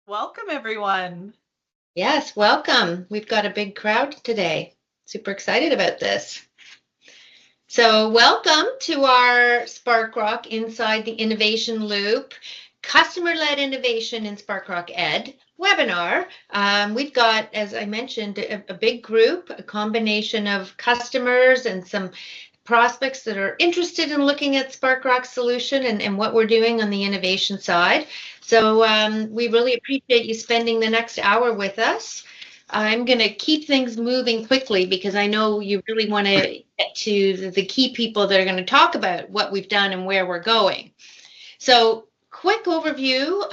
Welcome, everyone. Yes, welcome. We've got a big crowd today. Super excited about this. So welcome to our Sparkrock Inside the Innovation Loop, Customer-Led Innovation in Sparkrock Ed webinar. We've got, as I mentioned, a big group, a combination of customers and some prospects that are interested in looking at Sparkrock's solution and what we're doing on the innovation side. So we really appreciate you spending the next hour with us. I'm going to keep things moving quickly because I know you really want to get to the key people that are going to talk about what we've done and where we're going. So quick overview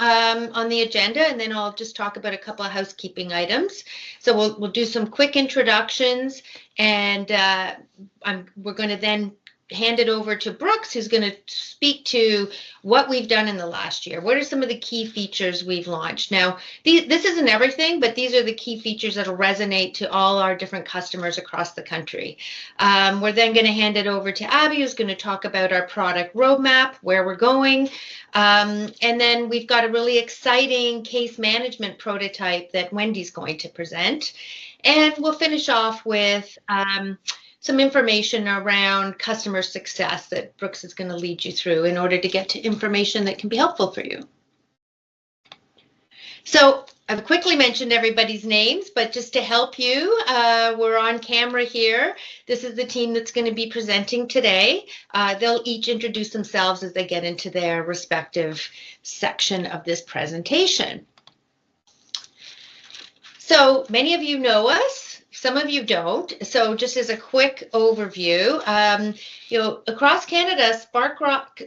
on the agenda, and then I'll just talk about a couple of housekeeping items. So we'll do some quick introductions, and we're going to then hand it over to Brooks, who's going to speak to what we've done in the last year. What are some of the key features we've launched? Now, this isn't everything, but these are the key features that'll resonate to all our different customers across the country. We're then going to hand it over to Abby, who's going to talk about our product roadmap, where we're going. And then we've got a really exciting case management prototype that Wendy's going to present. And we'll finish off with some information around customer success that Brooks is going to lead you through in order to get to information that can be helpful for you. So I've quickly mentioned everybody's names, but just to help you, we're on camera here. This is the team that's going to be presenting today. They'll each introduce themselves as they get into their respective section of this presentation. So many of you know us. Some of you don't. So just as a quick overview, across Canada, Sparkrock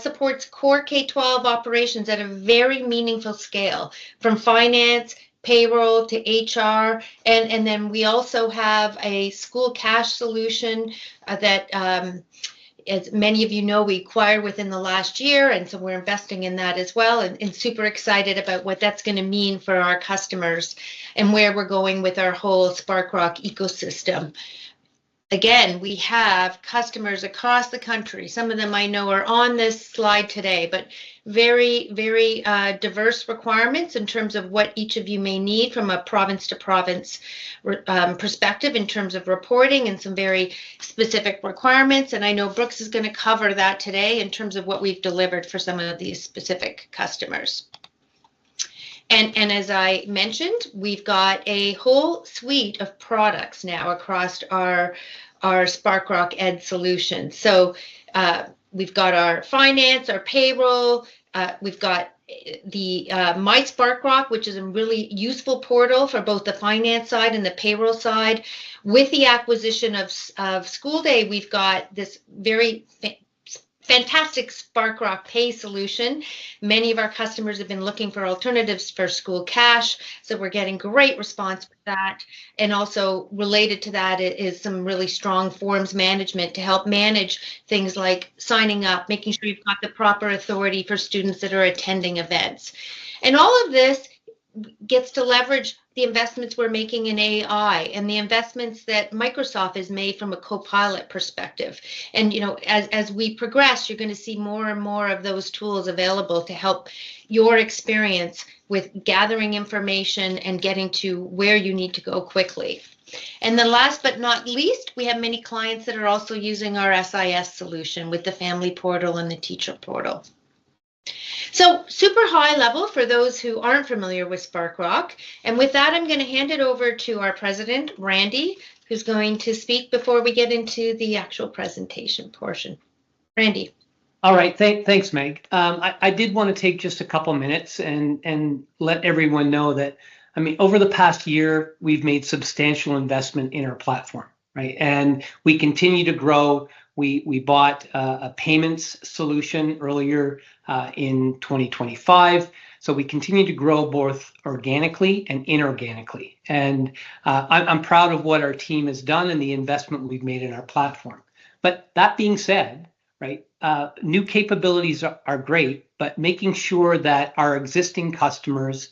supports core K-12 operations at a very meaningful scale, from finance, payroll to HR, and then we also have a school cash solution that, as many of you know, we acquired within the last year, and so we're investing in that as well, and super excited about what that's going to mean for our customers and where we're going with our whole Sparkrock ecosystem. Again, we have customers across the country. Some of them I know are on this slide today, but very, very diverse requirements in terms of what each of you may need from a province to province perspective in terms of reporting, and some very specific requirements. And I know Brooks is going to cover that today in terms of what we've delivered for some of these specific customers. And as I mentioned, we've got a whole suite of products now across our Sparkrock Ed solution. So we've got our finance, our payroll, we've got the My Sparkrock, which is a really useful portal for both the finance side and the payroll side. With the acquisition of School Day, we've got this very fantastic Sparkrock Pay solution. Many of our customers have been looking for alternatives for school cash, so we're getting great response with that. And also related to that is some really strong forms management to help manage things like signing up, making sure you've got the proper authority for students that are attending events. And all of this gets to leverage the investments we're making in AI and the investments that Microsoft has made from a co-pilot perspective. And as we progress, you're going to see more and more of those tools available to help your experience with gathering information and getting to where you need to go quickly. And then last but not least, we have many clients that are also using our SIS solution with the family portal and the teacher portal. So super high level for those who aren't familiar with Sparkrock. And with that, I'm going to hand it over to our president, Randy, who's going to speak before we get into the actual presentation portion. Randy. All right, thanks, Meg. I did want to take just a couple minutes and let everyone know that, I mean, over the past year, we've made substantial investment in our platform, right? And we continue to grow. We bought a payments solution earlier in 2025. So we continue to grow both organically and inorganically. And I'm proud of what our team has done and the investment we've made in our platform. But that being said, right, new capabilities are great, but making sure that our existing customers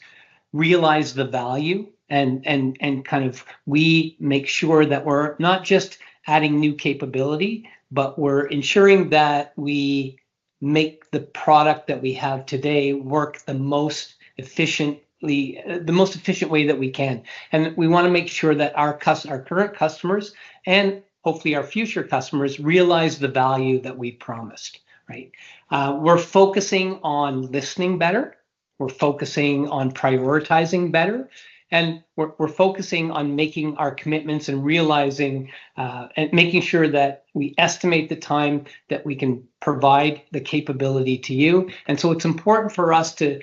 realize the value and kind of we make sure that we're not just adding new capability, but we're ensuring that we make the product that we have today work the most efficient the most efficient way that we can. And we want to make sure that our current customers and hopefully our future customers realize the value that we promised, right? We're focusing on listening better. We're focusing on prioritizing better. And we're focusing on making our commitments and realizing and making sure that we estimate the time that we can provide the capability to you. And so it's important for us to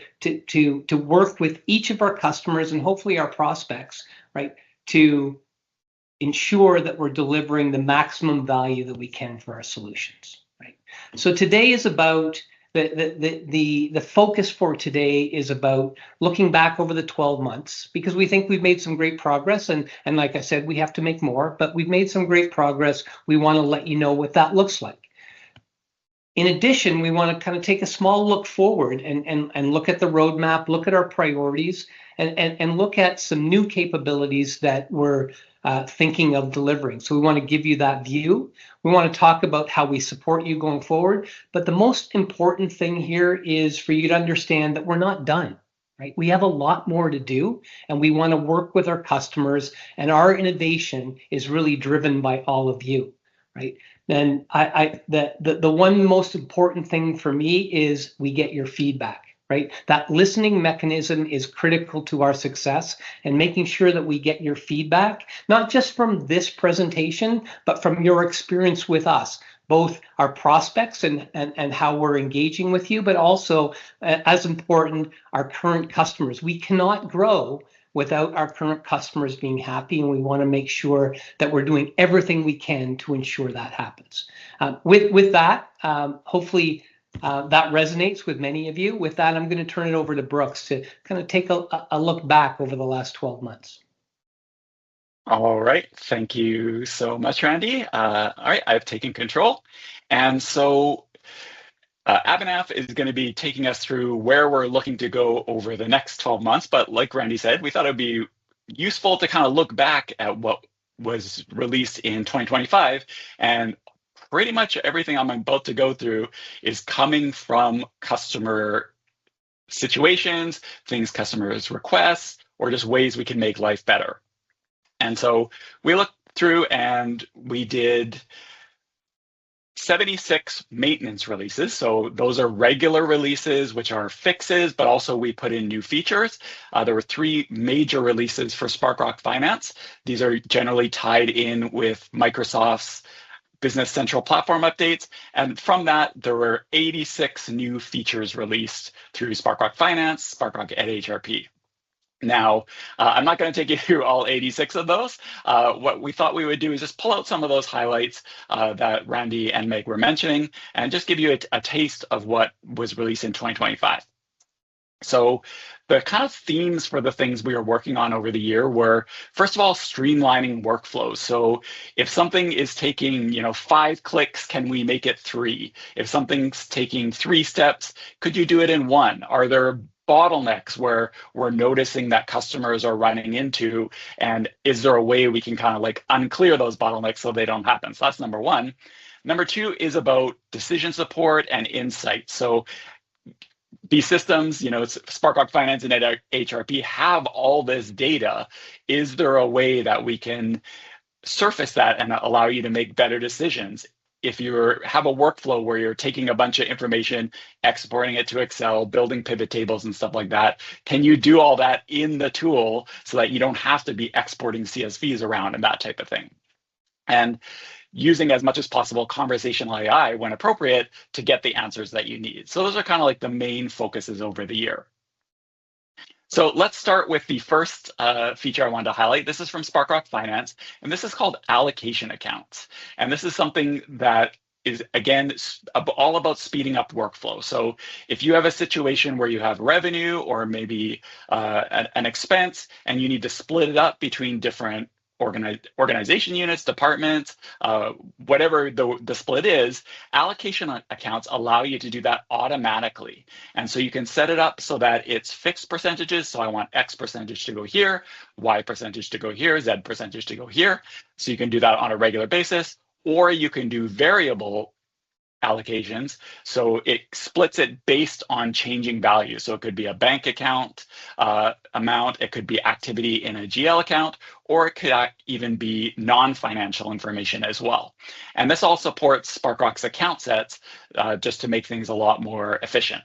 work with each of our customers and hopefully our prospects, right, to ensure that we're delivering the maximum value that we can for our solutions, right? So today is about the focus for today is about looking back over the 12 months, because we think we've made some great progress, and like I said, we have to make more, but we've made some great progress. We want to let you know what that looks like. In addition, we want to kind of take a small look forward and look at the roadmap, look at our priorities, and look at some new capabilities that we're thinking of delivering. So we want to give you that view. We want to talk about how we support you going forward. But the most important thing here is for you to understand that we're not done, right? We have a lot more to do, and we want to work with our customers, and our innovation is really driven by all of you, right? And the one most important thing for me is we get your feedback, right? That listening mechanism is critical to our success, and making sure that we get your feedback, not just from this presentation, but from your experience with us, both our prospects and how we're engaging with you, but also, as important, our current customers. We cannot grow without our current customers being happy, and we want to make sure that we're doing everything we can to ensure that happens. With that, hopefully that resonates with many of you. With that, I'm going to turn it over to Brooks to kind of take a look back over the last 12 months. All right, thank you so much, Randy. All right, I've taken control. And so Abhinav is going to be taking us through where we're looking to go over the next 12 months. But like Randy said, we thought it would be useful to kind of look back at what was released in 2025. And pretty much everything I'm about to go through is coming from customer situations, things customers request, or just ways we can make life better. And so we looked through and we did 76 maintenance releases. So those are regular releases, which are fixes, but also we put in new features. There were 3 major releases for Sparkrock Finance. These are generally tied in with Microsoft's Business Central platform updates. And from that, there were 86 new features released through Sparkrock Finance, Sparkrock Ed HRP. Now, I'm not going to take you through all 86 of those. What we thought we would do is just pull out some of those highlights that Randy and Meg were mentioning, and just give you a taste of what was released in 2025. So the kind of themes for the things we were working on over the year were, first of all, streamlining workflows. So if something is taking 5 clicks, can we make it 3? If something's taking 3 steps, could you do it in 1? Are there bottlenecks where we're noticing that customers are running into, and is there a way we can kind of like unclear those bottlenecks so they don't happen? So that's number 1. Number 2 is about decision support and insight. So these systems, Sparkrock Finance and HRP have all this data. Is there a way that we can surface that and allow you to make better decisions? If you have a workflow where you're taking a bunch of information, exporting it to Excel, building pivot tables and stuff like that, can you do all that in the tool so that you don't have to be exporting CSVs around and that type of thing? And using as much as possible conversational AI when appropriate to get the answers that you need. So those are kind of like the main focuses over the year. So let's start with the first feature I wanted to highlight. This is from Sparkrock Finance, and this is called allocation accounts. And this is something that is, again, all about speeding up workflow. So if you have a situation where you have revenue or maybe an expense, and you need to split it up between different organization units, departments, whatever the split is, allocation accounts allow you to do that automatically. And so you can set it up so that it's fixed percentages. So I want X percentage to go here, Y percentage to go here, Z percentage to go here. So you can do that on a regular basis, or you can do variable allocations. So it splits it based on changing values. So it could be a bank account amount, it could be activity in a GL account, or it could even be non-financial information as well. And this all supports Sparkrock's account sets just to make things a lot more efficient.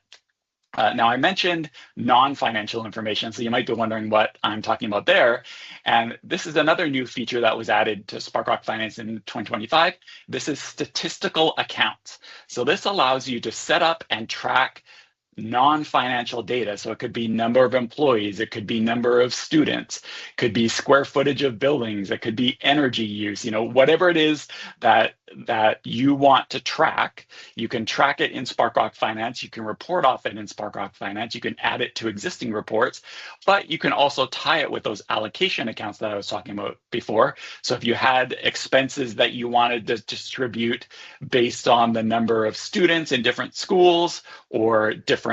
Now, I mentioned non-financial information, so you might be wondering what I'm talking about there. And this is another new feature that was added to Sparkrock Finance in 2025. This is statistical accounts. So this allows you to set up and track non-financial data. So it could be number of employees, it could be number of students, could be square footage of buildings, it could be energy use, whatever it is that you want to track, you can track it in Sparkrock Finance, you can report off it in Sparkrock Finance, you can add it to existing reports, but you can also tie it with those allocation accounts that I was talking about before. So if you had expenses that you wanted to distribute based on the number of students in different schools or different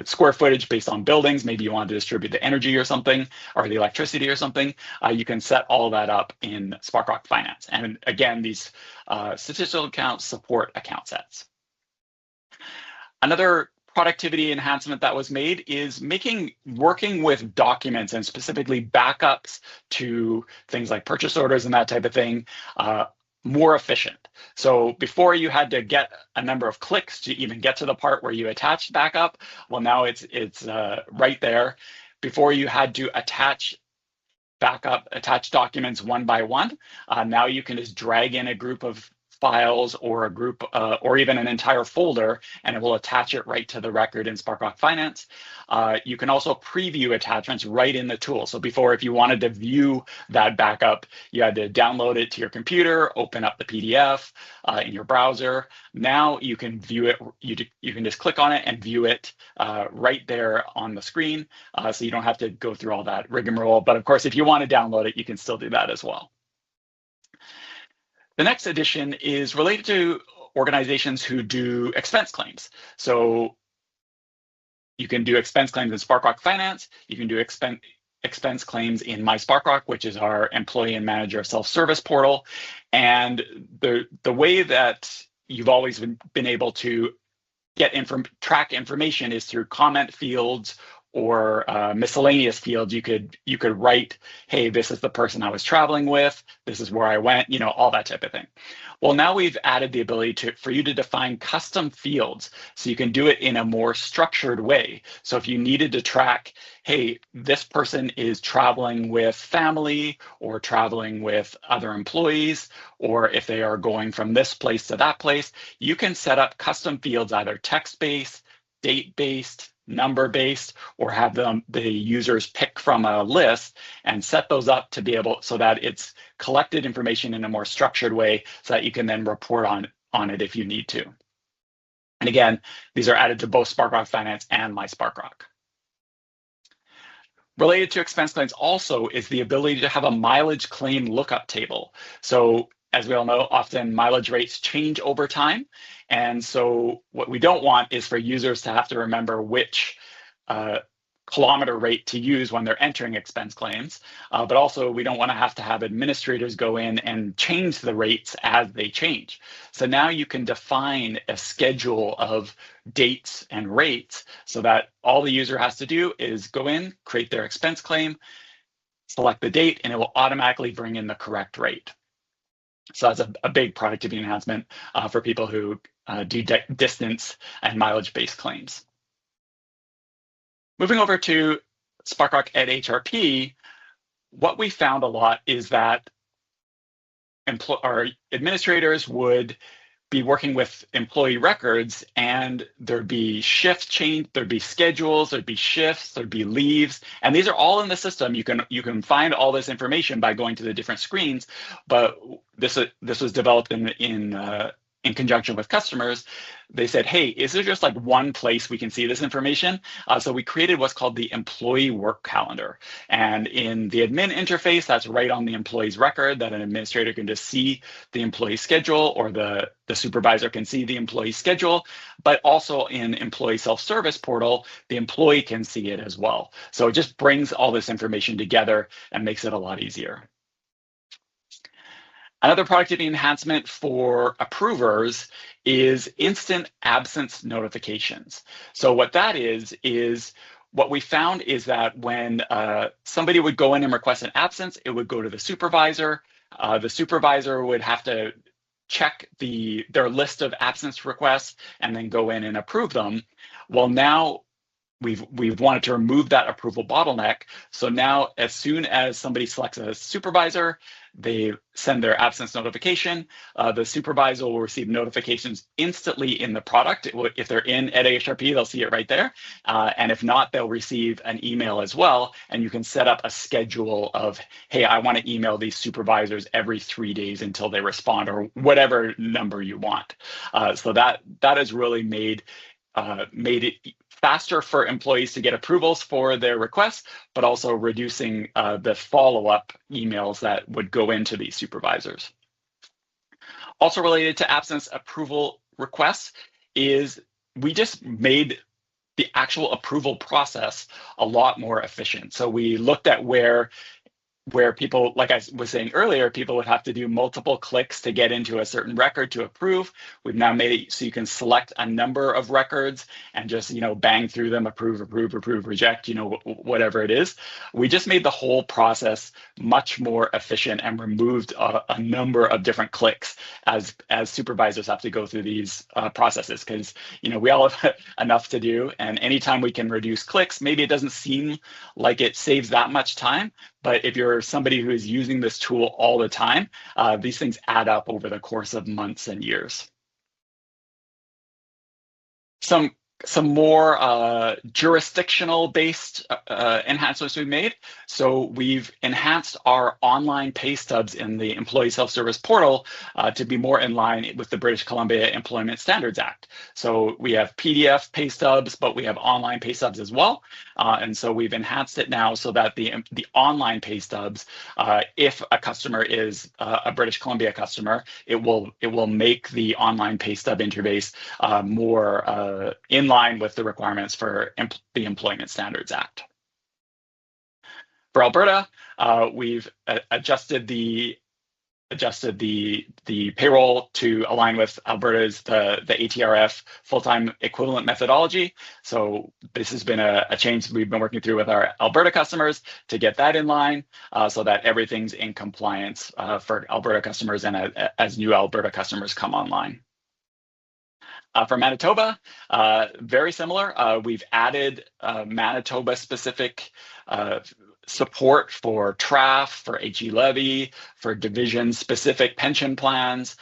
square footage based on buildings, maybe you want to distribute the energy or something, or the electricity or something, you can set all that up in Sparkrock Finance. And again, these statistical accounts support account sets. Another productivity enhancement that was made is working with documents and specifically backups to things like purchase orders and that type of thing more efficient. So before you had to get a number of clicks to even get to the part where you attached backup. Well, now it's right there. Before you had to attach documents one by one. Now you can just drag in a group of files or a group or even an entire folder, and it will attach it right to the record in Sparkrock Finance. You can also preview attachments right in the tool. So before, if you wanted to view that backup, you had to download it to your computer, open up the PDF in your browser. Now you can view it, you can just click on it and view it right there on the screen. So you don't have to go through all that rigmarole. But of course, if you want to download it, you can still do that as well. The next addition is related to organizations who do expense claims. So you can do expense claims in Sparkrock Finance. You can do expense claims in My Sparkrock, which is our employee and manager self-service portal. And the way that you've always been able to track information is through comment fields or miscellaneous fields. You could write, hey, this is the person I was traveling with, this is where I went, all that type of thing. Well, now we've added the ability for you to define custom fields, so you can do it in a more structured way. So if you needed to track, hey, this person is traveling with family or traveling with other employees, or if they are going from this place to that place, you can set up custom fields, either text-based, date-based, number-based, or have the users pick from a list and set those up to be able, so that it's collected information in a more structured way, so that you can then report on it if you need to. And again, these are added to both Sparkrock Finance and My Sparkrock. Related to expense claims also is the ability to have a mileage claim lookup table. So as we all know, often mileage rates change over time. And so what we don't want is for users to have to remember which kilometer rate to use when they're entering expense claims. But also we don't want to have administrators go in and change the rates as they change. So now you can define a schedule of dates and rates so that all the user has to do is go in, create their expense claim, select the date, and it will automatically bring in the correct rate. So that's a big productivity enhancement for people who do distance and mileage-based claims. Moving over to Sparkrock Ed HRP, what we found a lot is that our administrators would be working with employee records, and there'd be shift change, there'd be schedules, there'd be shifts, there'd be leaves, and these are all in the system. You can find all this information by going to the different screens, but this was developed in conjunction with customers. They said, hey, is there just like one place we can see this information? So we created what's called the employee work calendar. And in the admin interface, that's right on the employee's record, that an administrator can just see the employee schedule, or the supervisor can see the employee schedule, but also in employee self-service portal, the employee can see it as well. So it just brings all this information together and makes it a lot easier. Another productivity enhancement for approvers is instant absence notifications. So what that is what we found is that when somebody would go in and request an absence, it would go to the supervisor. The supervisor would have to check their list of absence requests and then go in and approve them. Well, now we've wanted to remove that approval bottleneck. So now, as soon as somebody selects a supervisor, they send their absence notification. The supervisor will receive notifications instantly in the product. If they're in Ed AHRP, they'll see it right there. And if not, they'll receive an email as well. And you can set up a schedule of, hey, I want to email these supervisors every 3 days until they respond, or whatever number you want. So that has really made it faster for employees to get approvals for their requests, but also reducing the follow-up emails that would go into these supervisors. Also related to absence approval requests is we just made the actual approval process a lot more efficient. So we looked at where people, like I was saying earlier, people would have to do multiple clicks to get into a certain record to approve. We've now made it so you can select a number of records and just, bang through them, approve, reject, whatever it is. We just made the whole process much more efficient and removed a number of different clicks as supervisors have to go through these processes, because, we all have enough to do. And anytime we can reduce clicks, maybe it doesn't seem like it saves that much time, but if you're somebody who is using this tool all the time, these things add up over the course of months and years. Some more jurisdictional-based enhancements we've made. So we've enhanced our online pay stubs in the Employee Self-Service Portal to be more in line with the British Columbia Employment Standards Act. So we have PDF pay stubs, but we have online pay stubs as well. And so we've enhanced it now so that the online pay stubs, if a customer is a British Columbia customer, it will make the online pay stub interface more in line with the requirements for the Employment Standards Act. For Alberta, we've adjusted the payroll to align with Alberta's the ATRF full-time equivalent methodology. So this has been a change we've been working through with our Alberta customers to get that in line, so that everything's in compliance for Alberta customers and as new Alberta customers come online. For Manitoba, very similar. We've added Manitoba-specific support for TRAF, for HE Levy, for division-specific pension plans.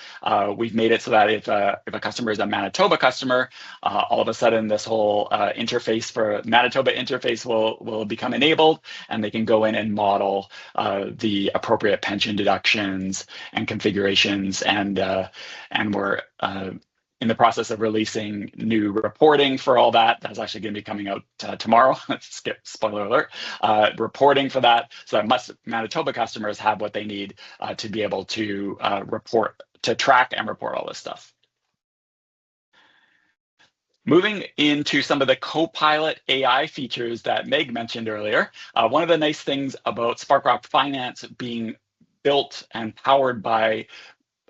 We've made it so that if a customer is a Manitoba customer, all of a sudden this whole interface for Manitoba interface will become enabled, and they can go in and model the appropriate pension deductions and configurations, and we're in the process of releasing new reporting for all that. That's actually going to be coming out tomorrow. Skip, spoiler alert. Reporting for that, so that Manitoba customers have what they need to be able to track and report all this stuff. Moving into some of the Copilot AI features that Meg mentioned earlier, one of the nice things about Sparkrock Finance being built and powered by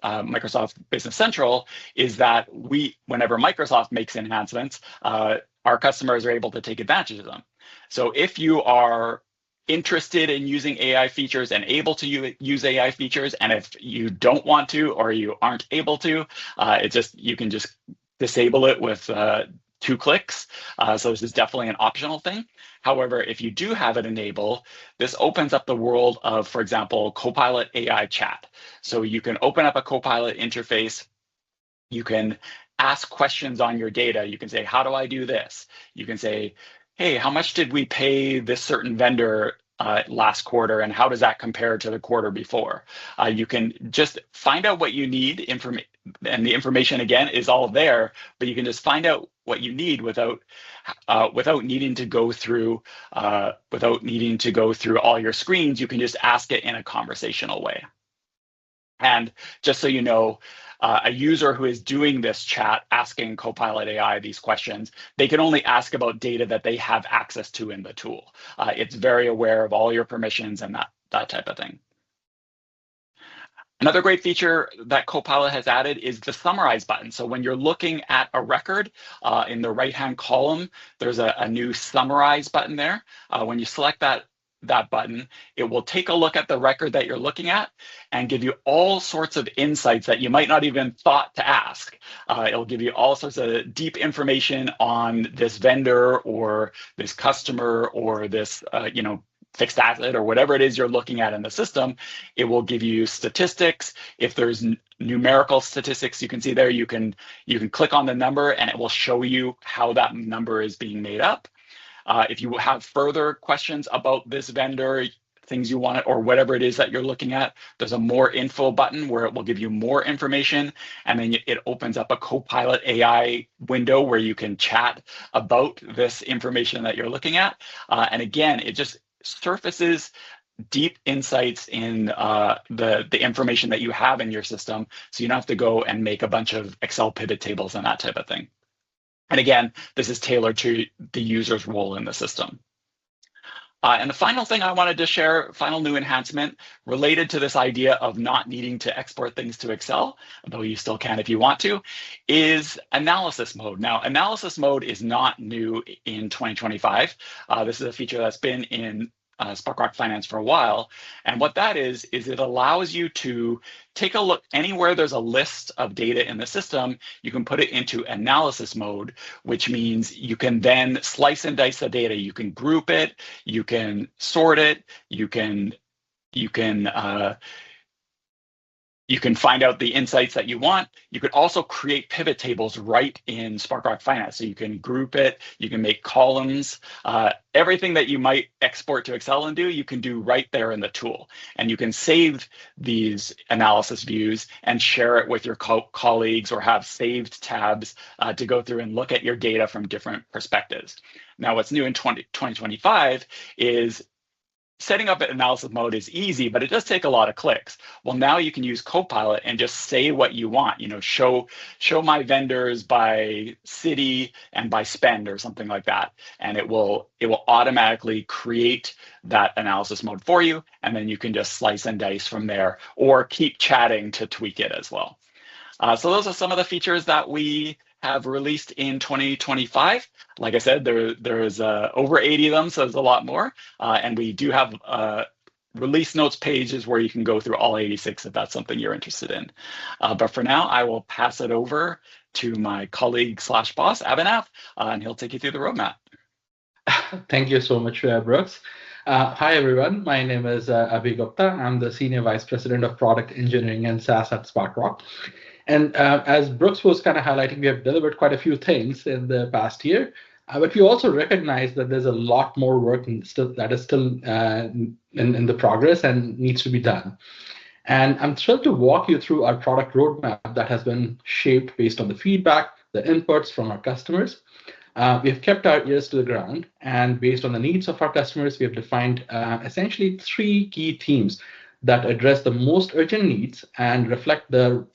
Microsoft Business Central is that whenever Microsoft makes enhancements, our customers are able to take advantage of them. So if you are interested in using AI features and able to use AI features, and if you don't want to or you aren't able to, you can just disable it with 2 clicks. So this is definitely an optional thing. However, if you do have it enabled, this opens up the world of, for example, Copilot AI chat. So you can open up a Copilot interface. You can ask questions on your data. You can say, how do I do this? You can say, hey, how much did we pay this certain vendor last quarter, and how does that compare to the quarter before? You can just find out what you need, and the information again is all there, but you can just find out what you need without needing to go through all your screens. You can just ask it in a conversational way. And just so you know, a user who is doing this chat, asking Copilot AI these questions, they can only ask about data that they have access to in the tool. It's very aware of all your permissions and that type of thing. Another great feature that Copilot has added is the summarize button. So when you're looking at a record in the right-hand column, there's a new summarize button there. When you select that button, it will take a look at the record that you're looking at and give you all sorts of insights that you might not even thought to ask. It'll give you all sorts of deep information on this vendor or this customer or this, fixed asset or whatever it is you're looking at in the system. It will give you statistics. If there's numerical statistics you can see there, you can click on the number and it will show you how that number is being made up. If you have further questions about this vendor, things you want, or whatever it is that you're looking at, there's a more info button where it will give you more information. And then it opens up a Copilot AI window where you can chat about this information that you're looking at. And again, it just surfaces deep insights in the information that you have in your system, so you don't have to go and make a bunch of Excel pivot tables and that type of thing. And again, this is tailored to the user's role in the system. And the final thing I wanted to share, final new enhancement related to this idea of not needing to export things to Excel, though you still can if you want to, is analysis mode. Now, analysis mode is not new in 2025. This is a feature that's been in Sparkrock Finance for a while. And what that is it allows you to take a look anywhere there's a list of data in the system, you can put it into analysis mode, which means you can then slice and dice the data. You can group it, you can sort it, you can find out the insights that you want. You could also create pivot tables right in Sparkrock Finance. So you can group it, you can make columns, everything that you might export to Excel and do, you can do right there in the tool. And you can save these analysis views and share it with your colleagues or have saved tabs to go through and look at your data from different perspectives. Now, what's new in 2025 is setting up an analysis mode is easy, but it does take a lot of clicks. Well, now you can use Copilot and just say what you want, show my vendors by city and by spend or something like that. And it will automatically create that analysis mode for you. And then you can just slice and dice from there or keep chatting to tweak it as well. So those are some of the features that we have released in 2025. Like I said, there's over 80 of them, so there's a lot more. And we do have release notes pages where you can go through all 86 if that's something you're interested in. But for now, I will pass it over to my colleague / boss, Abhinav, and he'll take you through the roadmap. Thank you so much, Brooks. Hi, everyone. My name is Abhi Gupta. I'm the Senior Vice President of Product Engineering and SaaS at Sparkrock. And as Brooks was kind of highlighting, we have delivered quite a few things in the past year, but we also recognize that there's a lot more work that is still in the progress and needs to be done. And I'm thrilled to walk you through our product roadmap that has been shaped based on the feedback, the inputs from our customers. We have kept our ears to the ground, and based on the needs of our customers, we have defined essentially 3 key themes that address the most urgent needs and reflect the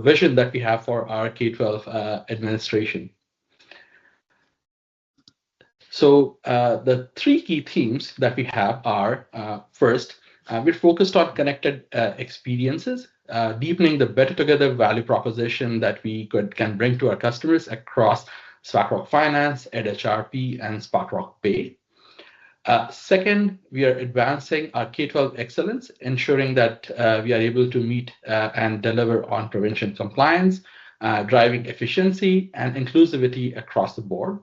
vision that we have for our K-12 administration. So the 3 key themes that we have are, first, we're focused on connected experiences, deepening the better together value proposition that we can bring to our customers across Sparkrock Finance, EdHRP, and Sparkrock Pay. Second, we are advancing our K-12 excellence, ensuring that we are able to meet and deliver on prevention compliance, driving efficiency and inclusivity across the board.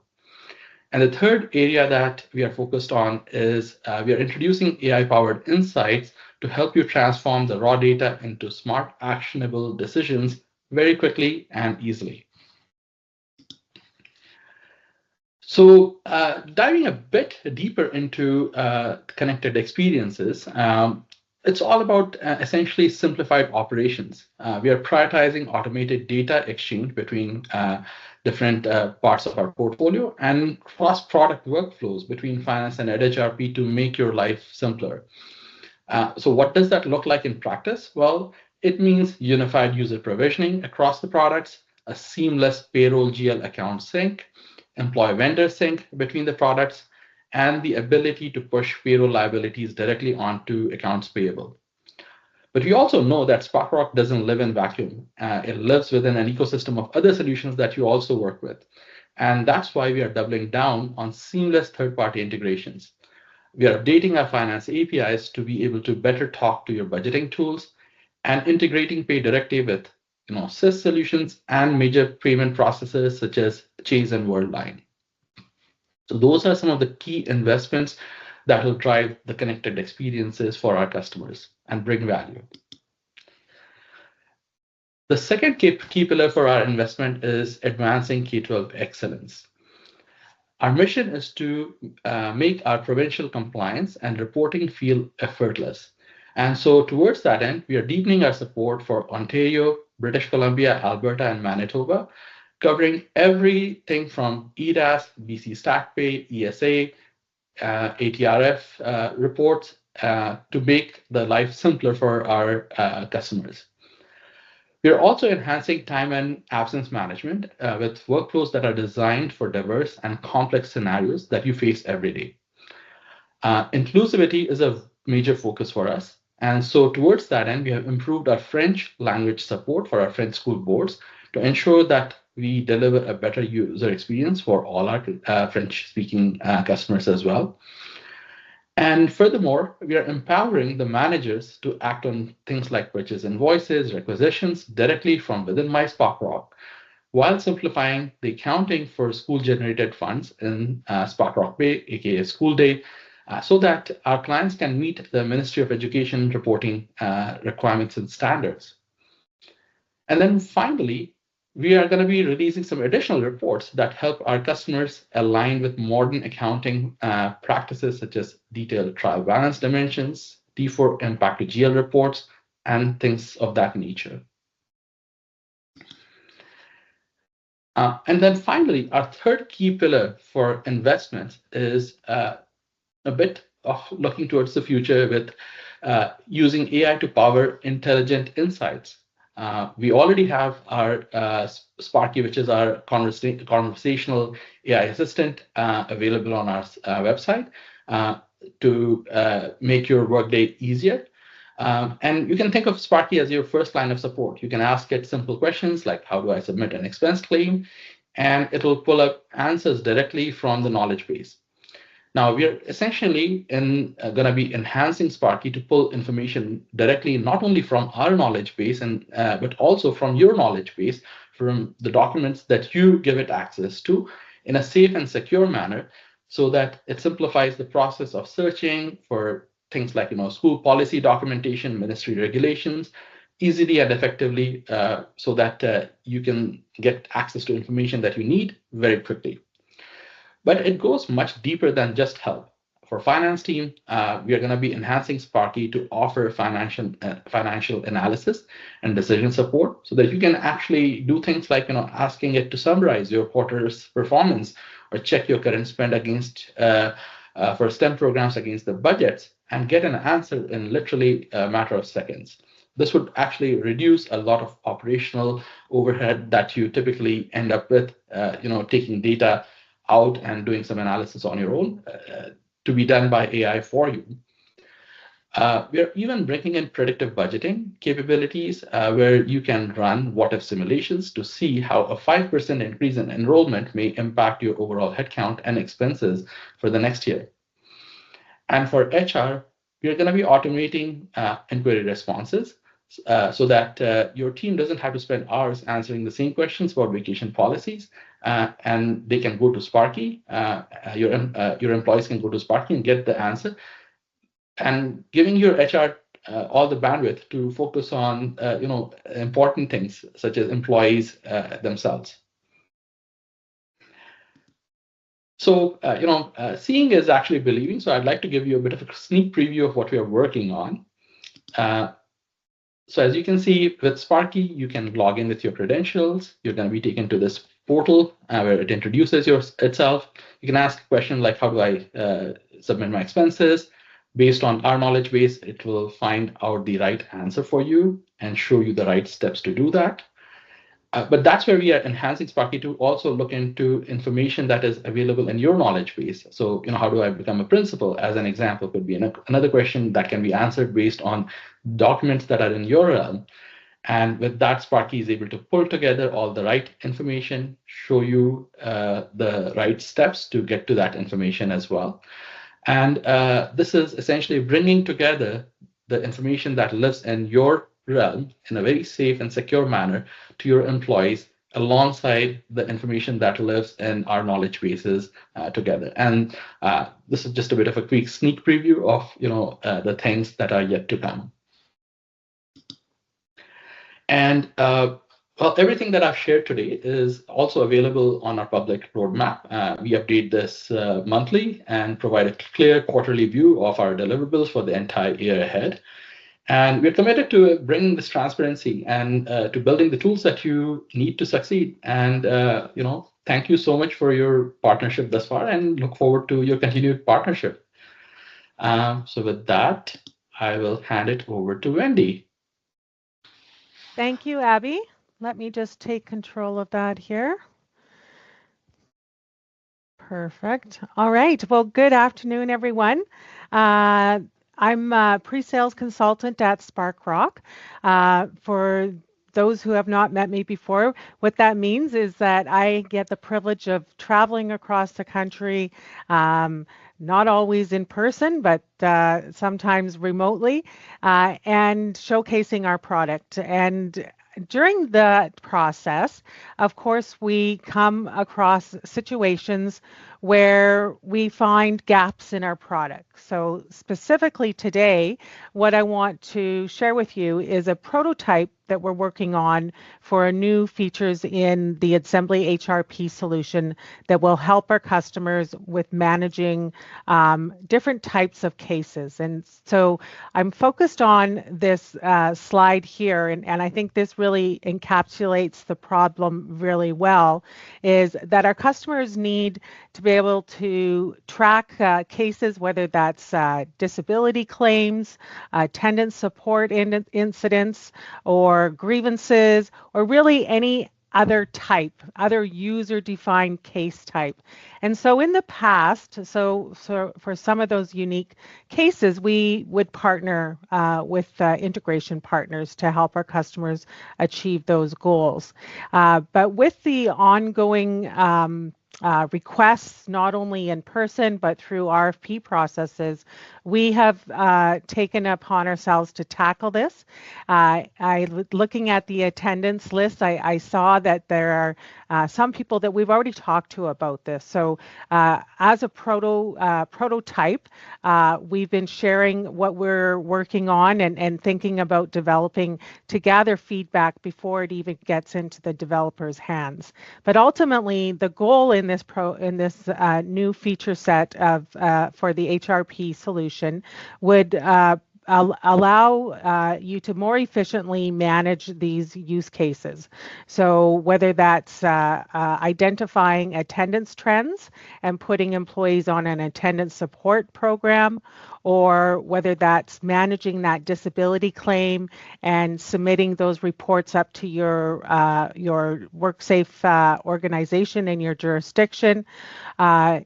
And the third area that we are focused on is we are introducing AI-powered insights to help you transform the raw data into smart, actionable decisions very quickly and easily. So diving a bit deeper into connected experiences, it's all about essentially simplified operations. We are prioritizing automated data exchange between different parts of our portfolio and cross-product workflows between finance and EdHRP to make your life simpler. So what does that look like in practice? Well, it means unified user provisioning across the products, a seamless payroll GL account sync, employee vendor sync between the products, and the ability to push payroll liabilities directly onto accounts payable. But we also know that Sparkrock doesn't live in vacuum. It lives within an ecosystem of other solutions that you also work with. And that's why we are doubling down on seamless third-party integrations. We are updating our finance APIs to be able to better talk to your budgeting tools and integrating Pay directly with SIS solutions and major payment processors such as Chase and Worldline. So those are some of the key investments that will drive the connected experiences for our customers and bring value. The second key pillar for our investment is advancing K-12 excellence. Our mission is to make our provincial compliance and reporting feel effortless. And so towards that end, we are deepening our support for Ontario, British Columbia, Alberta, and Manitoba, covering everything from EDAS, BC StackPay, ESA, ATRF reports to make the life simpler for our customers. We are also enhancing time and absence management with workflows that are designed for diverse and complex scenarios that you face every day. Inclusivity is a major focus for us. And so towards that end, we have improved our French language support for our French school boards to ensure that we deliver a better user experience for all our French-speaking customers as well. And furthermore, we are empowering the managers to act on things like purchase invoices, requisitions directly from within my Sparkrock, while simplifying the accounting for school-generated funds in Sparkrock Pay, aka School Day, so that our clients can meet the Ministry of Education reporting requirements and standards. And then finally, we are going to be releasing some additional reports that help our customers align with modern accounting practices, such as detailed trial balance dimensions, T4 impact to GL reports, and things of that nature. And then finally, our third key pillar for investment is a bit of looking towards the future with using AI to power intelligent insights. We already have our Sparky, which is our conversational AI assistant, available on our website to make your workday easier. And you can think of Sparky as your first line of support. You can ask it simple questions like, how do I submit an expense claim? And it'll pull up answers directly from the knowledge base. Now, we are essentially going to be enhancing Sparky to pull information directly, not only from our knowledge base, but also from your knowledge base, from the documents that you give it access to in a safe and secure manner, so that it simplifies the process of searching for things like school policy documentation, ministry regulations, easily and effectively, so that you can get access to information that you need very quickly. But it goes much deeper than just help. For finance team, we are going to be enhancing Sparky to offer financial analysis and decision support, so that you can actually do things like asking it to summarize your quarter's performance or check your current spend against for STEM programs against the budgets and get an answer in literally a matter of seconds. This would actually reduce a lot of operational overhead that you typically end up with, taking data out and doing some analysis on your own to be done by AI for you. We are even bringing in predictive budgeting capabilities where you can run what-if simulations to see how a 5% increase in enrollment may impact your overall headcount and expenses for the next year. And for HR, we are going to be automating inquiry responses so that your team doesn't have to spend hours answering the same questions about vacation policies, and they can go to Sparky. Your employees can go to Sparky and get the answer, and giving your HR all the bandwidth to focus on important things such as employees themselves. So seeing is actually believing. So I'd like to give you a bit of a sneak preview of what we are working on. So as you can see with Sparky, you can log in with your credentials. You're going to be taken to this portal where it introduces itself. You can ask a question like, how do I submit my expenses? Based on our knowledge base, it will find out the right answer for you and show you the right steps to do that. But that's where we are enhancing Sparky to also look into information that is available in your knowledge base. So, how do I become a principal? As an example, could be another question that can be answered based on documents that are in your realm. And with that, Sparky is able to pull together all the right information, show you the right steps to get to that information as well. And this is essentially bringing together the information that lives in your realm in a very safe and secure manner to your employees alongside the information that lives in our knowledge bases together. And this is just a bit of a quick sneak preview of the things that are yet to come. And well, everything that I've shared today is also available on our public roadmap. We update this monthly and provide a clear quarterly view of our deliverables for the entire year ahead. And we're committed to bringing this transparency and to building the tools that you need to succeed. And thank you so much for your partnership thus far, and look forward to your continued partnership. So with that, I will hand it over to Wendy. Thank you, Abby. Let me just take control of that here. Perfect. All right. Well, good afternoon, everyone. I'm a pre-sales consultant at Sparkrock. For those who have not met me before, what that means is that I get the privilege of traveling across the country, not always in person, but sometimes remotely, and showcasing our product. And during the process, of course, we come across situations where we find gaps in our product. So specifically today, what I want to share with you is a prototype that we're working on for new features in the Assembly HRP solution that will help our customers with managing different types of cases. And so I'm focused on this slide here, and I think this really encapsulates the problem really well, is that our customers need to be able to track cases, whether that's disability claims, attendance support incidents, or grievances, or really any other type, other user-defined case type. And so in the past, so for some of those unique cases, we would partner with integration partners to help our customers achieve those goals. But with the ongoing requests, not only in person, but through RFP processes, we have taken upon ourselves to tackle this. Looking at the attendance list, I saw that there are some people that we've already talked to about this. So as a prototype, we've been sharing what we're working on and thinking about developing to gather feedback before it even gets into the developer's hands. But ultimately, the goal in this new feature set of for the HRP solution would allow you to more efficiently manage these use cases. So whether that's identifying attendance trends and putting employees on an attendance support program, or whether that's managing that disability claim and submitting those reports up to your WorkSafe organization in your jurisdiction,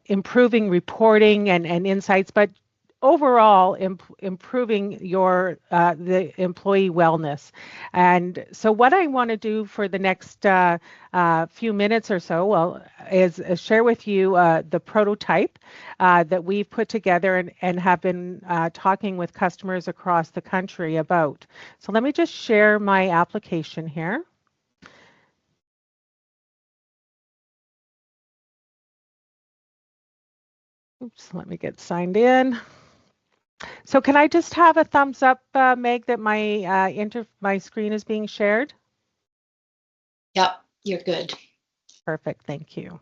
improving reporting and insights, but overall improving the employee wellness. And so what I want to do for the next few minutes or so is share with you the prototype that we've put together and have been talking with customers across the country about. So let me just share my application here. Oops, let me get signed in. So can I just have a thumbs up, Meg, that my screen is being shared? Yep, you're good. Perfect, thank you.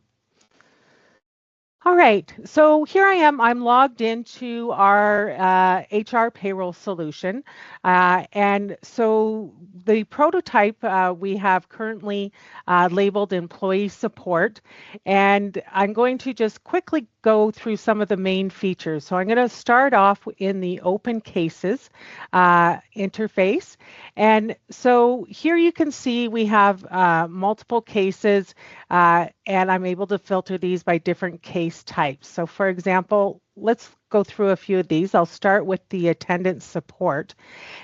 All right, so here I am. I'm logged into our HR payroll solution. And so the prototype we have currently labeled employee support. And I'm going to just quickly go through some of the main features. So I'm going to start off in the open cases interface. And so here you can see we have multiple cases, and I'm able to filter these by different case types. So for example, let's go through a few of these. I'll start with the attendance support.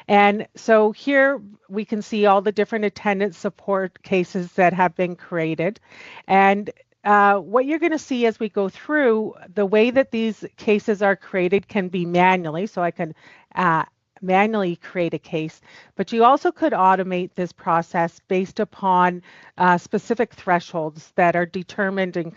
And so here we can see all the different attendance support cases that have been created. And what you're going to see as we go through, the way that these cases are created can be manually. So I can manually create a case, but you also could automate this process based upon specific thresholds that are determined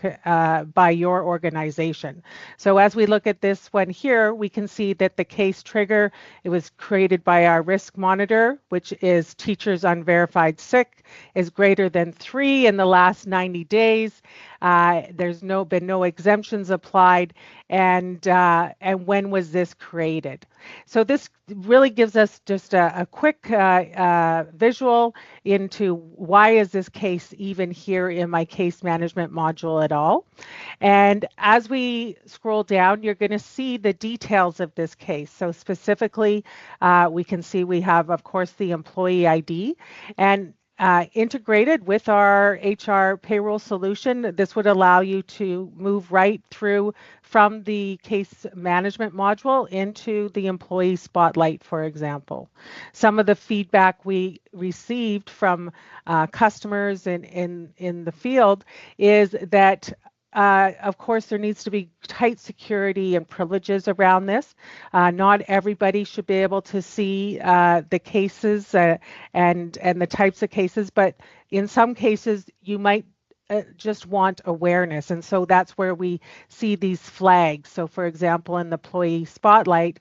by your organization. So as we look at this one here, we can see that the case trigger, it was created by our risk monitor, which is teachers unverified sick, is greater than 3 in the last 90 days. There's been no exemptions applied, and when was this created? So this really gives us just a quick visual into why is this case even here in my case management module at all. And as we scroll down, you're going to see the details of this case. So specifically, we can see we have, of course, the employee ID, and integrated with our HR payroll solution, this would allow you to move right through from the case management module into the employee spotlight, for example. Some of the feedback we received from customers in the field is that of course, there needs to be tight security and privileges around this. Not everybody should be able to see the cases and the types of cases, but in some cases, you might just want awareness. And so that's where we see these flags. So for example, in the employee spotlight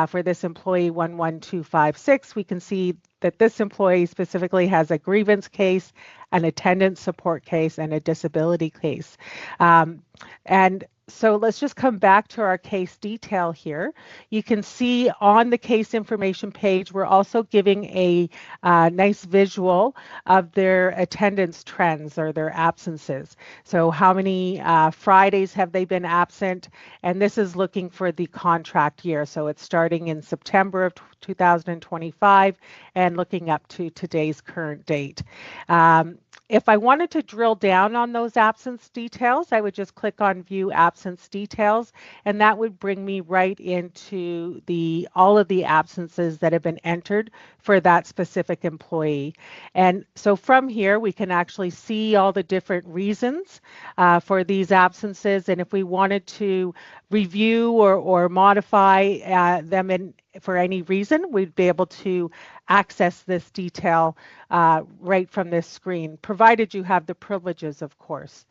for this employee 11256, we can see that this employee specifically has a grievance case, an attendance support case, and a disability case. And so let's just come back to our case detail here. You can see on the case information page, we're also giving a nice visual of their attendance trends or their absences. So how many Fridays have they been absent? And this is looking for the contract year. So it's starting in September of 2025 and looking up to today's current date. If I wanted to drill down on those absence details, I would just click on View Absence Details, and that would bring me right into all of the absences that have been entered for that specific employee. And so from here, we can actually see all the different reasons for these absences, and if we wanted to review or modify them for any reason, we'd be able to access this detail right from this screen, provided you have the privileges, of course.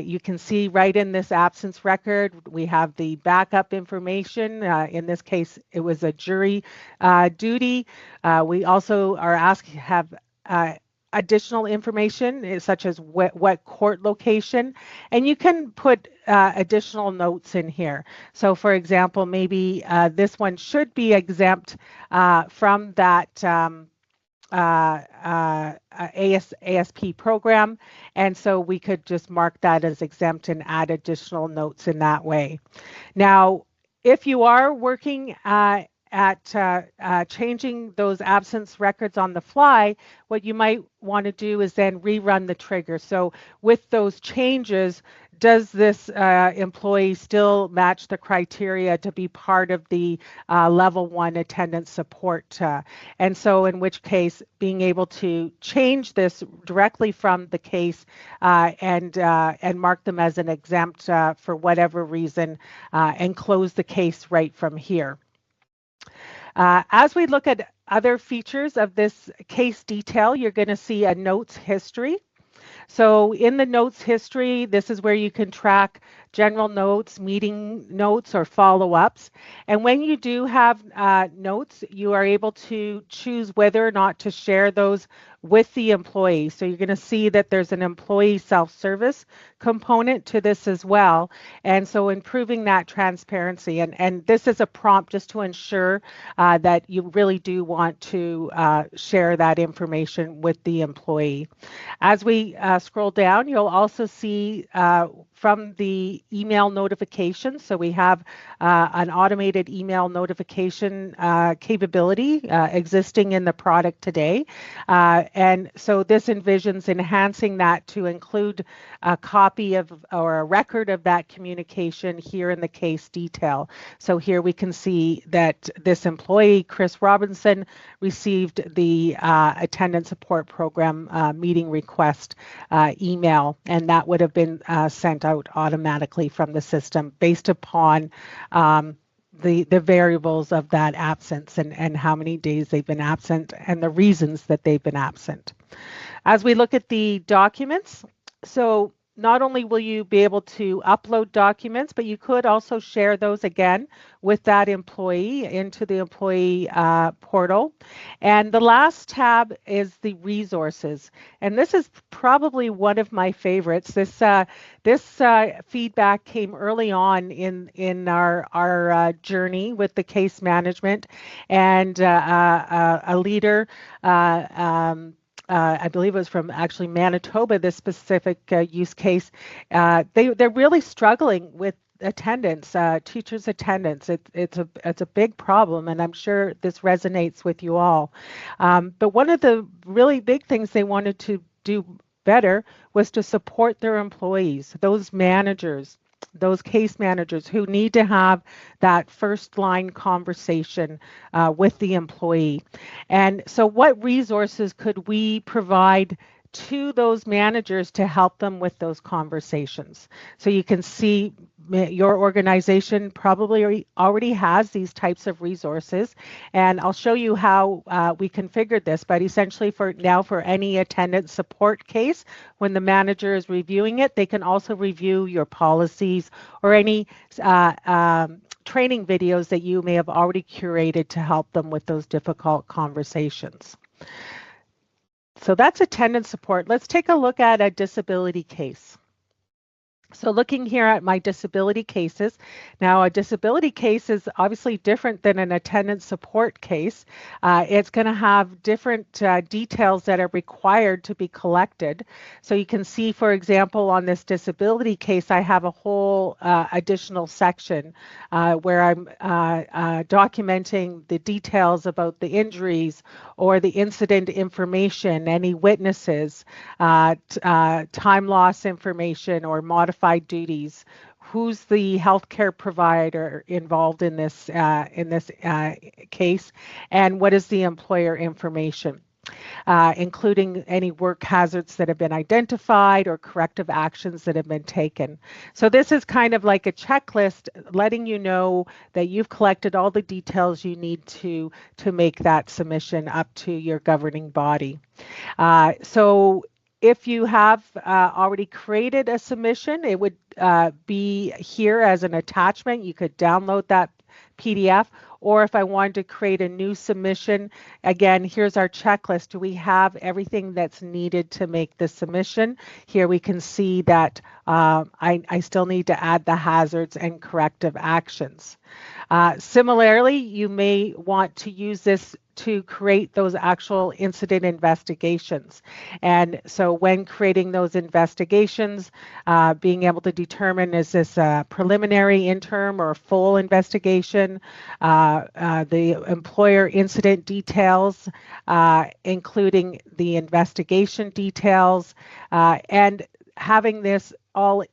You can see right in this absence record, we have the backup information. In this case, it was a jury duty. We also are asked to have additional information such as what court location, and you can put additional notes in here. So for example, maybe this one should be exempt from that ASP program, and so we could just mark that as exempt and add additional notes in that way. Now, if you are working at changing those absence records on the fly, what you might want to do is then rerun the trigger. So with those changes, does this employee still match the criteria to be part of the level 1 attendance support? And so in which case, being able to change this directly from the case and mark them as an exempt for whatever reason and close the case right from here. As we look at other features of this case detail, you're going to see a notes history. So in the notes history, this is where you can track general notes, meeting notes, or follow-ups. And when you do have notes, you are able to choose whether or not to share those with the employee. So you're going to see that there's an employee self-service component to this as well. And so improving that transparency. And this is a prompt just to ensure that you really do want to share that information with the employee. As we scroll down, you'll also see from the email notification. So we have an automated email notification capability existing in the product today. And so this envisions enhancing that to include a copy of or a record of that communication here in the case detail. So here we can see that this employee, Chris Robinson, received the attendance support program meeting request email, and that would have been sent out automatically from the system based upon the variables of that absence and how many days they've been absent and the reasons that they've been absent. As we look at the documents, so not only will you be able to upload documents, but you could also share those again with that employee into the employee portal. And the last tab is the resources. And this is probably one of my favorites. This feedback came early on in our journey with the case management, and a leader I believe it was from actually Manitoba, this specific use case. They're really struggling with attendance, teachers' attendance. It's a big problem, and I'm sure this resonates with you all. But one of the really big things they wanted to do better was to support their employees, those managers, those case managers who need to have that first line conversation with the employee. And so what resources could we provide to those managers to help them with those conversations? So you can see your organization probably already has these types of resources, and I'll show you how we configured this. But essentially for any attendance support case, when the manager is reviewing it, they can also review your policies or any training videos that you may have already curated to help them with those difficult conversations. So that's attendance support. Let's take a look at a disability case. So looking here at my disability cases, now a disability case is obviously different than an attendance support case. It's going to have different details that are required to be collected. So you can see, for example, on this disability case, I have a whole additional section where I'm documenting the details about the injuries or the incident information, any witnesses, time loss information or modified duties, who's the healthcare provider involved in this case, and what is the employer information, including any work hazards that have been identified or corrective actions that have been taken. So this is kind of like a checklist letting you know that you've collected all the details you need to make that submission up to your governing body. So if you have already created a submission, it would be here as an attachment. You could download that PDF, or if I wanted to create a new submission, again, here's our checklist. Do we have everything that's needed to make the submission? Here we can see that I still need to add the hazards and corrective actions. Similarly, you may want to use this to create those actual incident investigations. And so when creating those investigations, being able to determine, is this a preliminary, interim, or full investigation, the employer incident details, including the investigation details, and having this all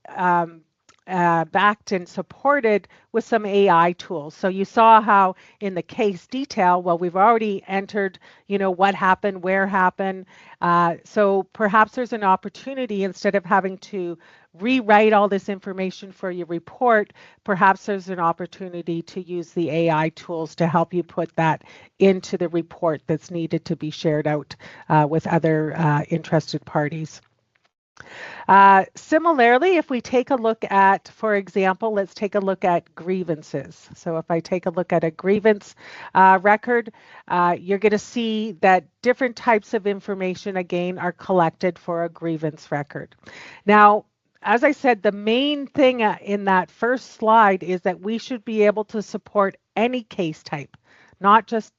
backed and supported with some AI tools. So you saw how in the case detail, well, we've already entered, what happened, where happened. So perhaps there's an opportunity, instead of having to rewrite all this information for your report, perhaps there's an opportunity to use the AI tools to help you put that into the report that's needed to be shared out with other interested parties. Similarly, if we take a look at, for example, let's take a look at grievances. So if I take a look at a grievance record, you're going to see that different types of information, again, are collected for a grievance record. Now, as I said, the main thing in that first slide is that we should be able to support any case type, not just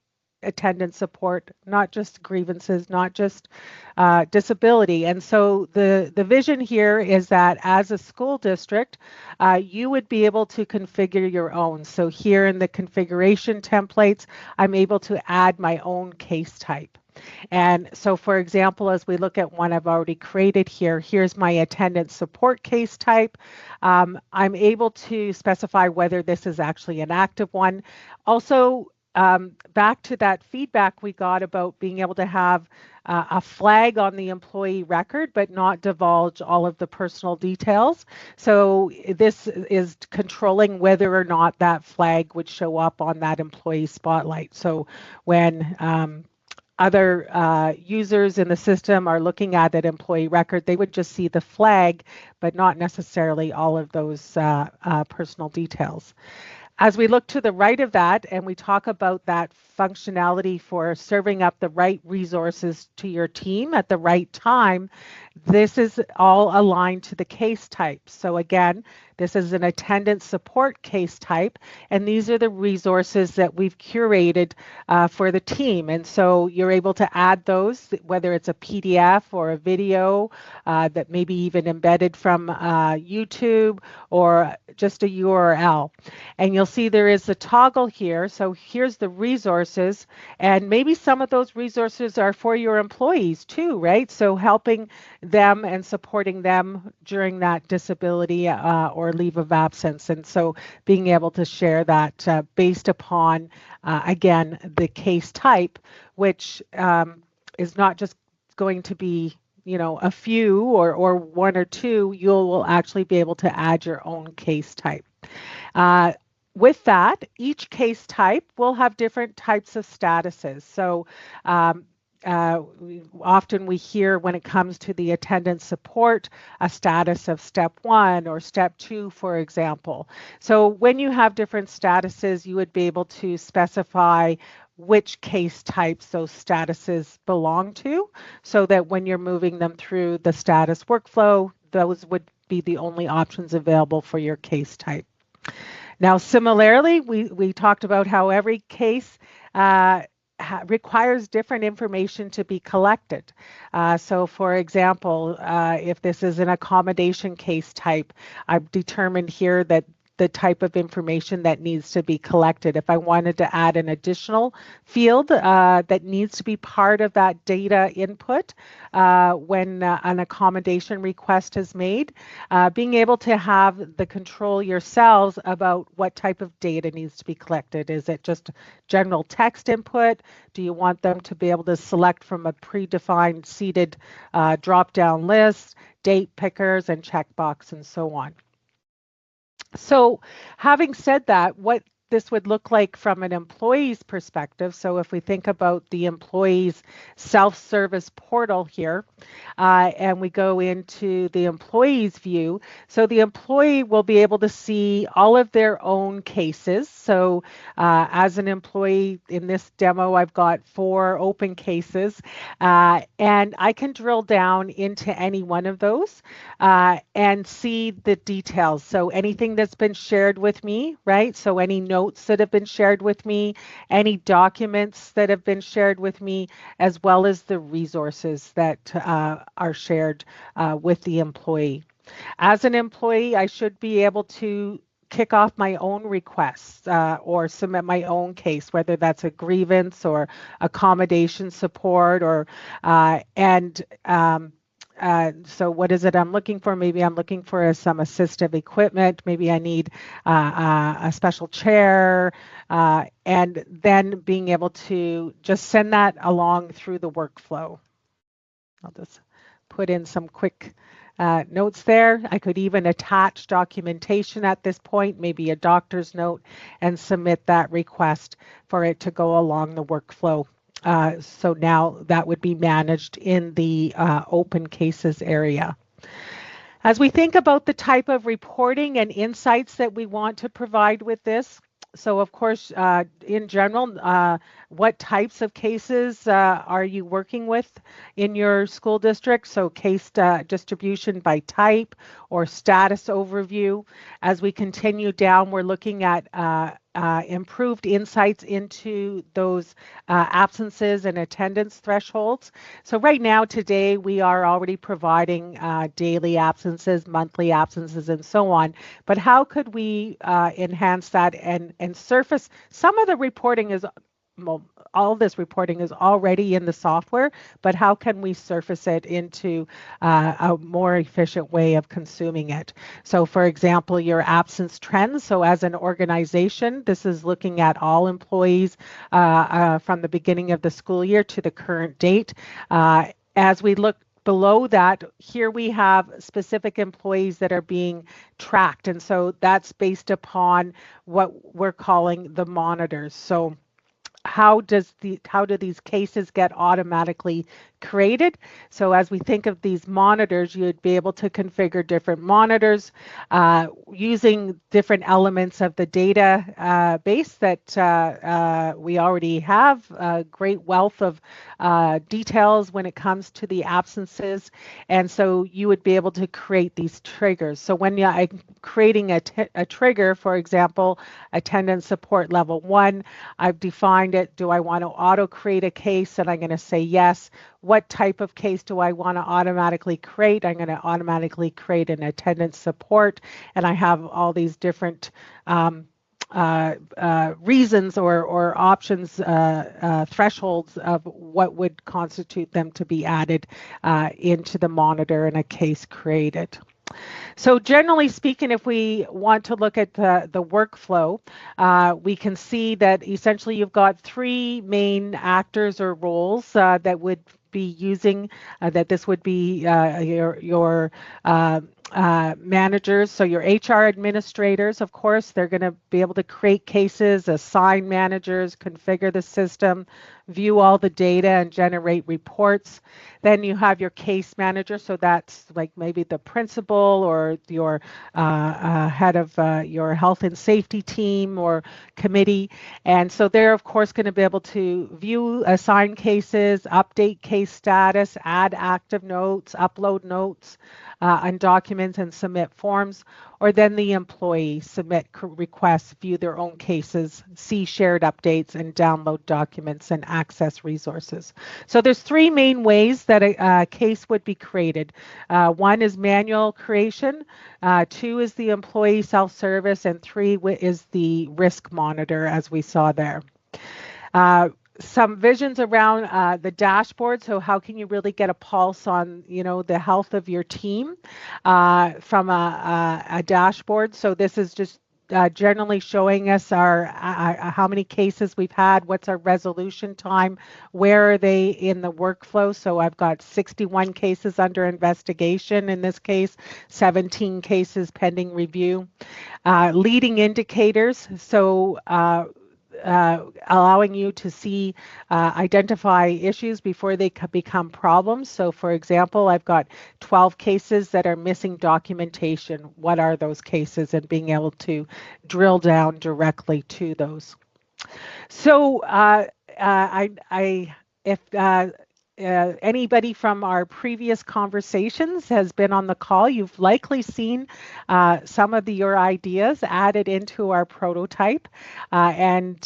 attendance support, not just grievances, not just disability. And so the vision here is that as a school district, you would be able to configure your own. So here in the configuration templates, I'm able to add my own case type. And so, for example, as we look at one I've already created here, here's my attendance support case type. I'm able to specify whether this is actually an active one. Also, back to that feedback we got about being able to have a flag on the employee record, but not divulge all of the personal details. So this is controlling whether or not that flag would show up on that employee spotlight. So when other users in the system are looking at that employee record, they would just see the flag, but not necessarily all of those personal details. As we look to the right of that and we talk about that functionality for serving up the right resources to your team at the right time, this is all aligned to the case type. So again, this is an attendance support case type, and these are the resources that we've curated for the team. And so you're able to add those, whether it's a PDF or a video that may be even embedded from YouTube or just a URL. And you'll see there is a toggle here. So here's the resources, and maybe some of those resources are for your employees too, right? So helping them and supporting them during that disability or leave of absence. And so being able to share that based upon, again, the case type, which is not just going to be a few or one or two, you will actually be able to add your own case type. With that, each case type will have different types of statuses. So often we hear when it comes to the attendance support, a status of step 1 or step 2, for example. So when you have different statuses, you would be able to specify which case types those statuses belong to, so that when you're moving them through the status workflow, those would be the only options available for your case type. Now, similarly, we talked about how every case requires different information to be collected. So for example, if this is an accommodation case type, I've determined here that the type of information that needs to be collected. If I wanted to add an additional field that needs to be part of that data input when an accommodation request is made, being able to have the control yourselves about what type of data needs to be collected. Is it just general text input? Do you want them to be able to select from a predefined seated drop-down list, date pickers, and checkbox, and so on? So having said that, what this would look like from an employee's perspective. So if we think about the employee's self-service portal here, and we go into the employee's view, so the employee will be able to see all of their own cases. So as an employee in this demo, I've got 4 open cases, and I can drill down into any one of those and see the details. So anything that's been shared with me, right? So any notes that have been shared with me, any documents that have been shared with me, as well as the resources that are shared with the employee. As an employee, I should be able to kick off my own requests or submit my own case, whether that's a grievance or accommodation support or so what is it I'm looking for? Maybe I'm looking for some assistive equipment. Maybe I need a special chair, and then being able to just send that along through the workflow. I'll just put in some quick notes there. I could even attach documentation at this point, maybe a doctor's note, and submit that request for it to go along the workflow. So now that would be managed in the open cases area. As we think about the type of reporting and insights that we want to provide with this, so of course, in general, what types of cases are you working with in your school district? So case distribution by type or status overview. As we continue down, we're looking at improved insights into those absences and attendance thresholds. So right now, today, we are already providing daily absences, monthly absences, and so on. But how could we enhance that and surface some of the reporting is, well, all this reporting is already in the software, but how can we surface it into a more efficient way of consuming it? So for example, your absence trends. So as an organization, this is looking at all employees from the beginning of the school year to the current date. As we look below that, here we have specific employees that are being tracked. And so that's based upon what we're calling the monitors. So how do these cases get automatically created? So as we think of these monitors, you'd be able to configure different monitors using different elements of the data base that we already have, a great wealth of details when it comes to the absences. And so you would be able to create these triggers. So when I'm creating a trigger, for example, attendance support level 1, I've defined it. Do I want to auto create a case? And I'm going to say yes. What type of case do I want to automatically create? I'm going to automatically create an attendance support, and I have all these different reasons or options, thresholds of what would constitute them to be added into the monitor and a case created. So generally speaking, if we want to look at the workflow, we can see that essentially you've got 3 main actors or roles that would be using, that this would be your managers. So your HR administrators, of course, they're going to be able to create cases, assign managers, configure the system, view all the data, and generate reports. Then you have your case manager. So that's like maybe the principal or your head of your health and safety team or committee. And so they're, of course, going to be able to view, assign cases, update case status, add active notes, upload notes and documents, and submit forms. Or then the employee submit requests, view their own cases, see shared updates, and download documents and access resources. So there's 3 main ways that a case would be created. 1 is manual creation, 2 is the employee self-service, and 3 is the risk monitor, as we saw there. Some visions around the dashboard. So how can you really get a pulse on, the health of your team from a dashboard? So this is just generally showing us our how many cases we've had, what's our resolution time, where are they in the workflow. So I've got 61 cases under investigation in this case, 17 cases pending review. Leading indicators. So allowing you to see, identify issues before they become problems. So for example, I've got 12 cases that are missing documentation. What are those cases? And being able to drill down directly to those. So if anybody from our previous conversations has been on the call, you've likely seen some of your ideas added into our prototype. And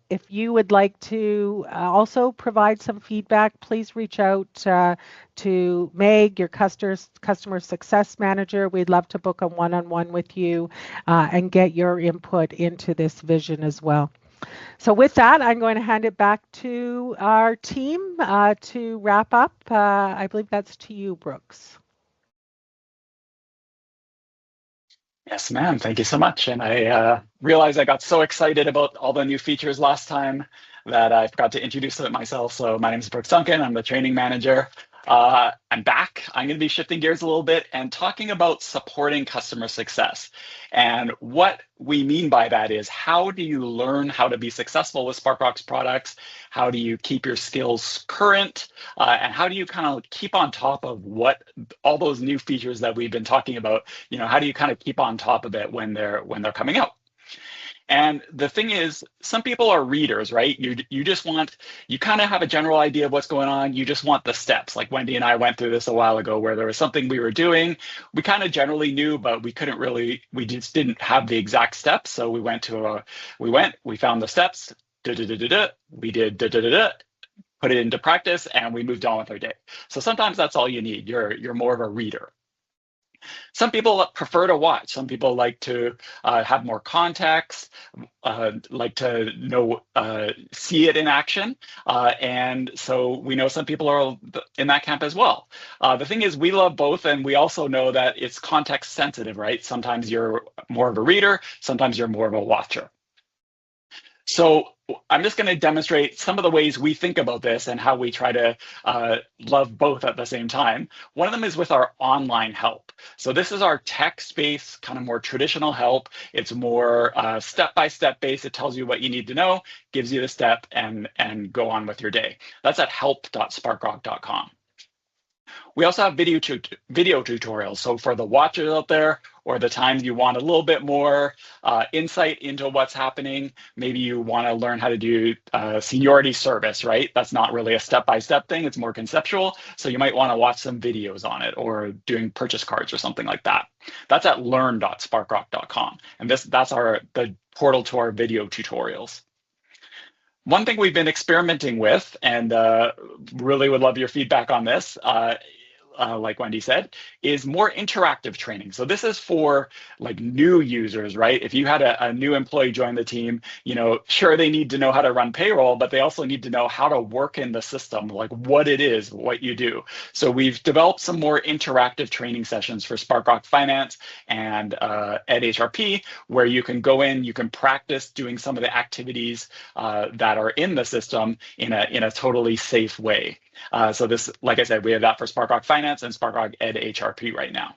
if you would like to also provide some feedback, please reach out to Meg, your customer success manager. We'd love to book a one-on-one with you and get your input into this vision as well. So with that, I'm going to hand it back to our team to wrap up. I believe that's to you, Brooks. Yes, ma'am. Thank you so much. And I realized I got so excited about all the new features last time that I forgot to introduce it myself. So my name is Brooks Duncan. I'm the training manager. I'm back. I'm going to be shifting gears a little bit and talking about supporting customer success. And what we mean by that is, how do you learn how to be successful with Sparkrock's products? How do you keep your skills current? And how do you kind of keep on top of what all those new features that we've been talking about? How do you kind of keep on top of it when they're coming out? And the thing is, some people are readers, right? You kind of have a general idea of what's going on. You just want the steps. Like Wendy and I went through this a while ago, where there was something we were doing. We kind of generally knew, but we just didn't have the exact steps. So we found the steps, we did, put it into practice, and we moved on with our day. So sometimes that's all you need. You're more of a reader. Some people prefer to watch. Some people like to have more context, like to see it in action. And so we know some people are in that camp as well. The thing is, we love both, and we also know that it's context sensitive, right? Sometimes you're more of a reader, sometimes you're more of a watcher. So I'm just going to demonstrate some of the ways we think about this and how we try to love both at the same time. One of them is with our online help. So this is our text-based, kind of more traditional help. It's more step-by-step based. It tells you what you need to know, gives you the step, and go on with your day. That's at help.sparkrock.com. We also have video tutorials. So for the watchers out there, or the times you want a little bit more insight into what's happening, maybe you want to learn how to do seniority service, right? That's not really a step-by-step thing. It's more conceptual. So you might want to watch some videos on it, or doing purchase cards or something like that. That's at learn.sparkrock.com. And that's the portal to our video tutorials. One thing we've been experimenting with, and really would love your feedback on this, like Wendy said, is more interactive training. So this is for like new users, right? If you had a new employee join the team, sure, they need to know how to run payroll, but they also need to know how to work in the system, like what it is, what you do. So we've developed some more interactive training sessions for Sparkrock Finance and Ed HRP, where you can go in, you can practice doing some of the activities that are in the system in a totally safe way. So this, like I said, we have that for Sparkrock Finance and Sparkrock Ed HRP right now.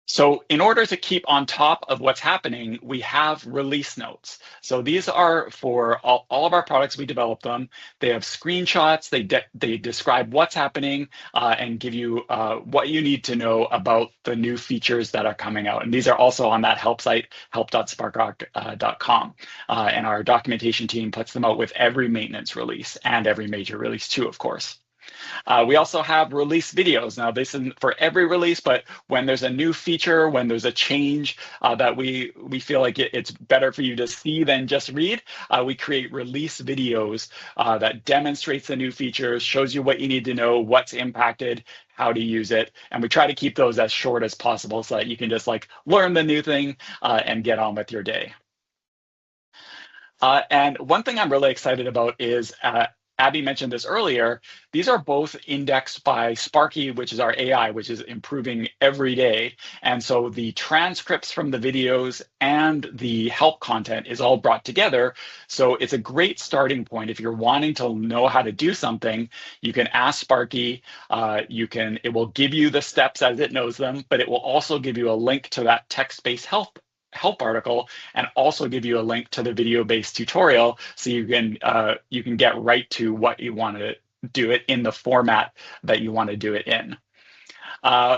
So in order to keep on top of what's happening, we have release notes. So these are for all of our products. We develop them. They have screenshots. They describe what's happening and give you what you need to know about the new features that are coming out. And these are also on that help site, help.sparkrock.com. And our documentation team puts them out with every maintenance release and every major release too, of course. We also have release videos. Now, this isn't for every release, but when there's a new feature, when there's a change that we feel like it's better for you to see than just read, we create release videos that demonstrates the new features, shows you what you need to know, what's impacted, how to use it. And we try to keep those as short as possible so that you can just like learn the new thing and get on with your day. And one thing I'm really excited about is Abby mentioned this earlier, these are both indexed by Sparky, which is our AI, which is improving every day. And so the transcripts from the videos and the help content is all brought together. So it's a great starting point. If you're wanting to know how to do something, you can ask Sparky. It will give you the steps as it knows them, but it will also give you a link to that text-based help article, and also give you a link to the video-based tutorial, so you can get right to what you want to do it in the format that you want to do it in.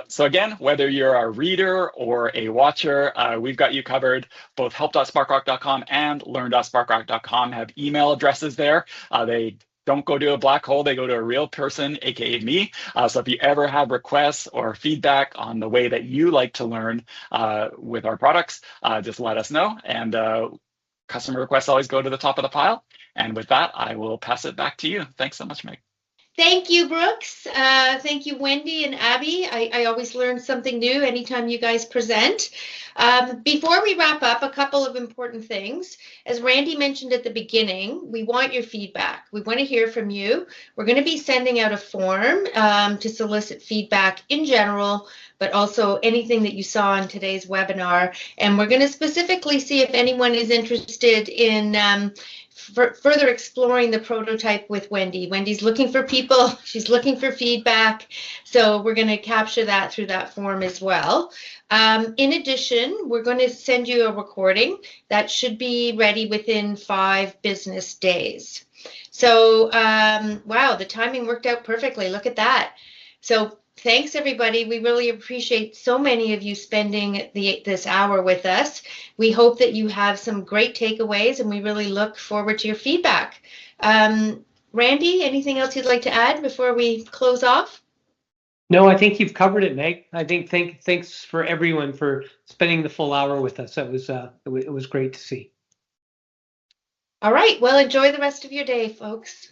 So again, whether you're a reader or a watcher, we've got you covered. Both help.sparkrock.com and learn.sparkrock.com have email addresses there. They don't go to a black hole, they go to a real person, aka me. So if you ever have requests or feedback on the way that you like to learn with our products, just let us know. And customer requests always go to the top of the pile. And with that, I will pass it back to you. Thanks so much, Meg. Thank you, Brooks. Thank you, Wendy and Abby. I always learn something new anytime you guys present. Before we wrap up, a couple of important things. As Randy mentioned at the beginning, we want your feedback. We want to hear from you. We're going to be sending out a form to solicit feedback in general, but also anything that you saw in today's webinar. And we're going to specifically see if anyone is interested in further exploring the prototype with Wendy. Wendy's looking for people. She's looking for feedback. So we're going to capture that through that form as well. In addition, we're going to send you a recording that should be ready within 5 business days. So, wow, the timing worked out perfectly. Look at that. So thanks, everybody. We really appreciate so many of you spending this hour with us. We hope that you have some great takeaways, and we really look forward to your feedback. Randy, anything else you'd like to add before we close off? No, I think you've covered it, Meg. I think thanks for everyone for spending the full hour with us. It was great to see. All right. Well, enjoy the rest of your day, folks.